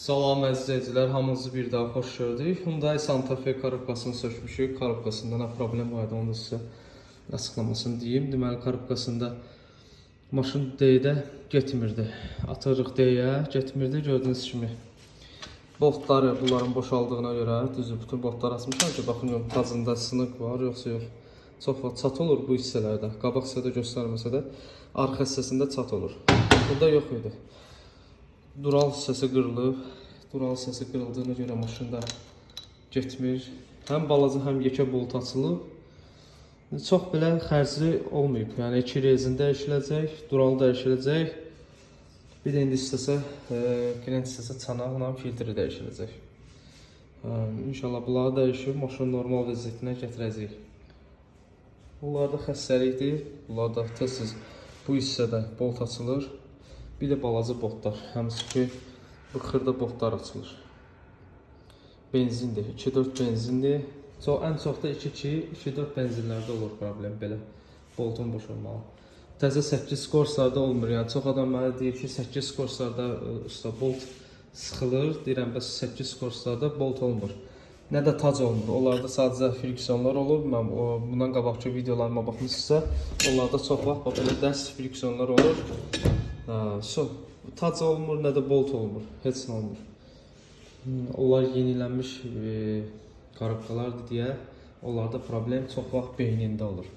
Salam əzizləyicilər, hamınızı bir daha xoş gördük. Hyundai Santa Fe korobkasını sökmüşük. Korobkasında nə problem vardı, onu sizə açıqlamasını deyim. Deməli, korobkasında maşın D-də getmirdi. Atırıq D-yə, getmirdi. Gördüyünüz kimi boltları bunların boşaldığına görə düzü bütün boltları açmışam ki, baxın yox, tacında sınıq var, yoxsa yox. Çox vaxt çat olur bu hissələrdə. Qabaq hissədə göstərməsə də arxa hissəsində çat olur. Burada yox idi. Dural hissəsi qırılıb. Dural hissəsi qırıldığına görə maşında getmir. Həm balaca, həm yekə bolt açılıb. Çox belə xərcli olmayıb. Yəni 2 rezin dəyişiləcək, dural dəyişiləcək. Bir də indi istəsə, klient istəsə çanaqla filtri dəyişiləcək. İnşallah bunları dəyişib maşını normal vəziyyətinə gətirəcəyik. Bunlarda xəstəlikdir. Bunlarda tez-tez bu hissədə bolt açılır. Bir də balaca boltlar, həmisi ki, bu xırda boltlar açılır. Benzindir, 2-4 benzindir. Ən çox da 2-4 benzinlərdə olur problem belə, boltun boşalmağı. Təzə 8 skorslarda olmur, yəni çox adam mənə deyir ki, 8 skorslarda usta bolt sıxılır, deyirəm, bəs 8 skorslarda bolt olmur. Nə də tac olmur, onlarda sadəcə friksiyonlar olur. Mən bundan qabaqki videolarıma baxmışsınızsa, onlarda çox vaxt belə dərs friksiyonlar olur. Tac olmur, nə də bolt olmur, heç nə olmur. Onlar yenilənmiş korobkalardır deyə, onlarda problem çox vaxt beynində olur.